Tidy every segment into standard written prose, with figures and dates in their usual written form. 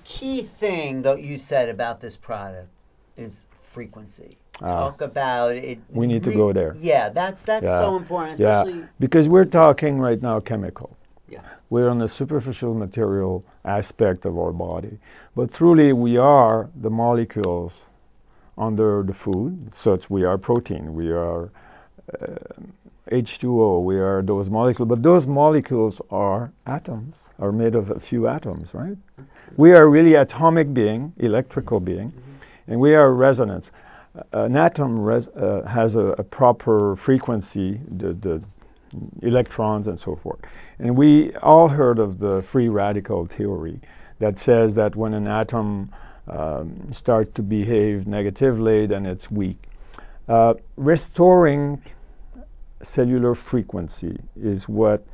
key thing that you said about this product is frequency. Talk about it. We need to go there. Yeah, that's so important, especially because we're talking right now chemical. Yeah. We're on the superficial material aspect of our body. But truly we are the molecules under the food, such we are protein, we are H2O, we are those molecules, but those molecules are atoms, are made of a few atoms, right? We are really atomic being, electrical being, and we are resonance. An atom has a proper frequency, the electrons and so forth. And we all heard of the free radical theory that says that when an atom starts to behave negatively, then it's weak. Restoring cellular frequency is what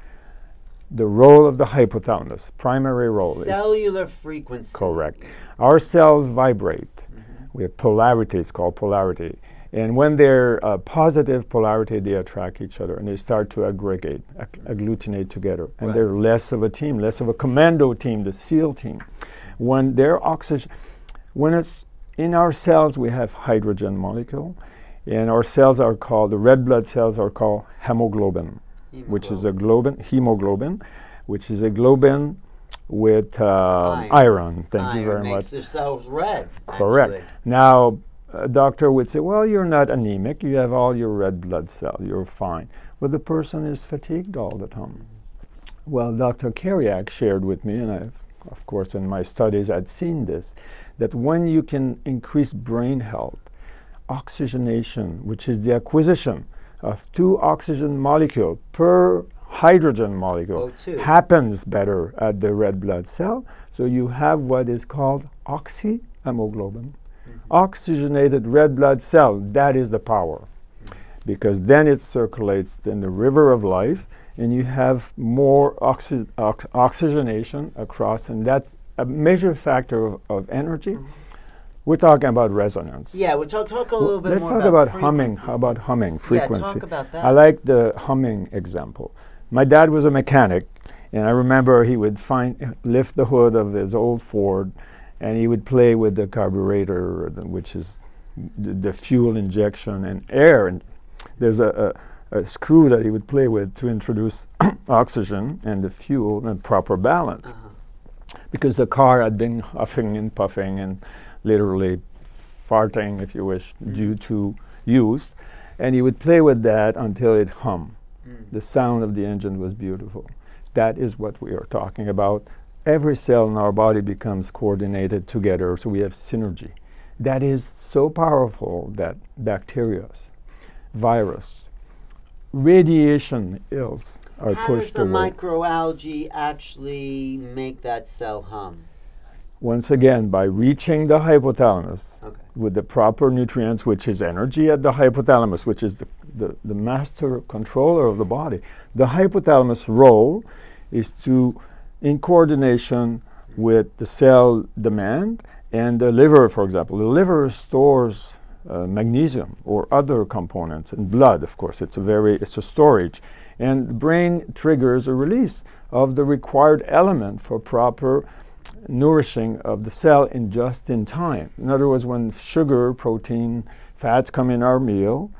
the role of the hypothalamus, primary role is. Cellular frequency. Correct. Our cells vibrate. We have polarity, it's called polarity. And when they're positive polarity, they attract each other and they start to aggregate, agglutinate together. And they're less of a team, less of a commando team, the SEAL team. When they're when it's in our cells, we have hydrogen molecule. And our cells are called, the red blood cells are called hemoglobin, which is a hemoglobin, which is a globin with iron. Thank you very much. Makes the cells red. Correct. Actually. Now, a doctor would say, well, you're not anemic. You have all your red blood cells. You're fine. But the person is fatigued all the time. Well, Dr. Kariak shared with me, and I've, of course, in my studies, I'd seen this, that when you can increase brain health, oxygenation, which is the acquisition of 2 oxygen molecules per hydrogen molecule, happens better at the red blood cell. So you have what is called oxyhemoglobin. Oxygenated red blood cell, that is the power. Because then it circulates in the river of life and you have more oxygenation across, and that's a major factor of energy. We're talking about resonance. Yeah, we'll talk a little bit Let's more talk about humming. How about humming, frequency? Yeah, talk about that. I like the humming example. My dad was a mechanic, and I remember he would lift the hood of his old Ford, and he would play with the carburetor, which is the fuel injection and air. And there's a screw that he would play with to introduce oxygen and the fuel and proper balance. Because the car had been huffing and puffing and literally farting, if you wish, due to use. And he would play with that until it hummed. The sound of the engine was beautiful. That is what we are talking about. Every cell in our body becomes coordinated together, so we have synergy. That is so powerful that bacteria, virus, radiation ills are pushed away. How does the microalgae actually make that cell hum? Once again, by reaching the hypothalamus with the proper nutrients, which is energy at the hypothalamus, which is the master controller of the body. The hypothalamus role is to, in coordination with the cell demand and the liver, for example. The liver stores magnesium or other components, and blood, of course. It's a storage. And the brain triggers a release of the required element for proper nourishing of the cell just in time. In other words, when sugar, protein, fats come in our meal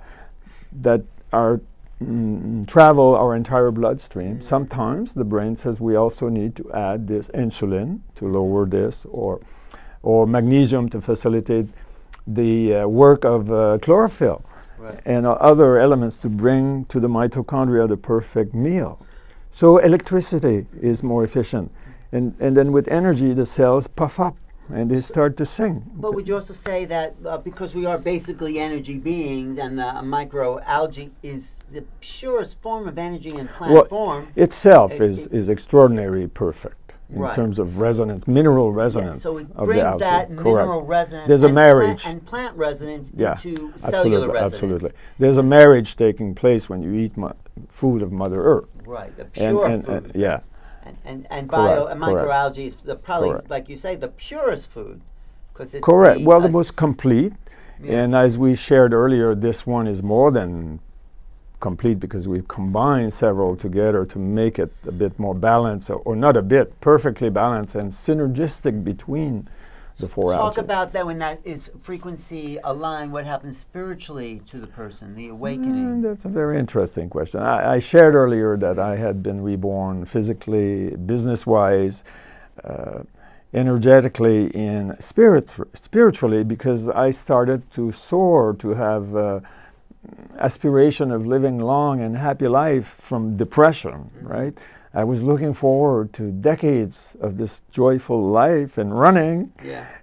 that are travel our entire bloodstream, sometimes the brain says we also need to add this insulin to lower this, or magnesium to facilitate the work of chlorophyll and other elements to bring to the mitochondria the perfect meal. So electricity is more efficient. And then with energy, the cells puff up and they start to sing. But would you also say that because we are basically energy beings and the microalgae is the purest form of energy in plant form? Itself is extraordinarily perfect in terms of resonance, mineral resonance so it of brings the algae. that mineral resonance There's a marriage. and plant resonance into cellular resonance. Absolutely. There's a marriage taking place when you eat food of Mother Earth. Right, the pure food. Yeah. And microalgae is probably, like you say, the purest food. It's correct. Well, the most complete. Yeah. And as we shared earlier, this one is more than complete because we've combined several together to make it a bit more balanced, or not a bit, perfectly balanced and synergistic between the four Talk algae. about that when that is frequency aligned, what happens spiritually to the person, the awakening? That's a very interesting question. I shared earlier that I had been reborn physically, business-wise, energetically, and spiritually, because I started to soar, to have aspiration of living long and happy life from depression, right? I was looking forward to decades of this joyful life and running,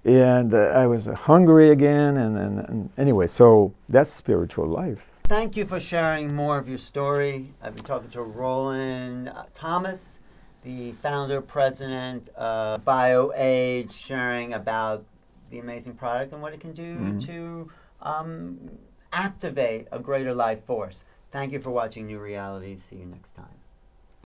and I was hungry again, and anyway, so that's spiritual life. Thank you for sharing more of your story. I've been talking to Roland Thomas, the founder, president of BioAge, sharing about the amazing product and what it can do to activate a greater life force. Thank you for watching New Realities. See you next time.